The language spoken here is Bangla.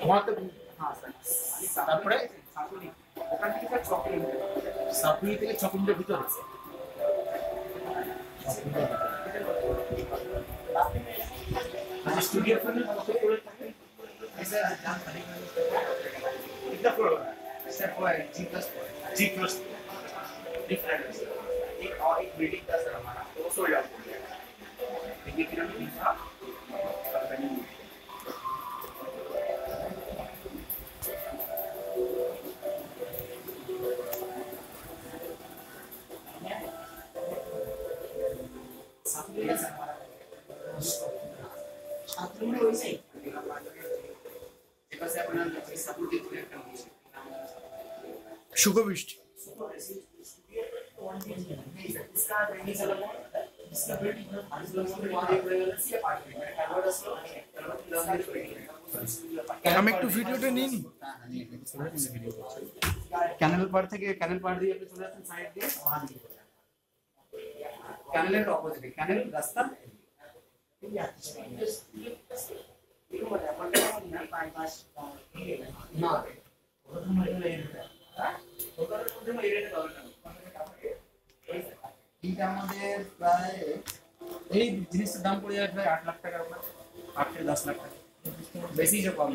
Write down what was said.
ঘুমাতে হ্যাঁ স্যার তারপরে সাপুরি ওখান থেকে স্যার 6 কিলোমিটার সাপুরি থেকে 6 কিলোমিটার ভিতরে স্টুডিও ফোনে কত করে থাকে স্যার জান পারি कितना फ्लोर सर वो है G+ डिफरेंट है सर एक और एक बिल्डिंग था सर हमारा तो वो सोल्ड आउट हो गया देखिए फिर हम दूसरा कंपनी सामने सर हमारा छात्रों में वैसे ही जैसे अपना सपोर्ट के पूरे काम शुभविष्ट इसका ड्रेनेज अलग है इसका बिल्डिंग आज लोगों ने वहां एक लेवल से अपार्टमेंट है कैलवडस लो আমি একটু ভিডিওটা নিই নি ক্যানেল পার থেকে ক্যানেল পার দিয়ে আপনি চলে আসেন সাইড দিয়ে वहां দিকে ক্যানেলের অপোজিটে ক্যানেল রাস্তা এই আছে এই মানে আমাদের না বাইপাস না প্রথম এটা ওটার মধ্যে এরিয়াটা দরকার এইটা আমাদের প্রায় এই জিনিসটার দাম পড়ে যাবে প্রায় 8 লাখ টাকার উপর 8 থেকে 10 লাখ টাকা বেশি যে কম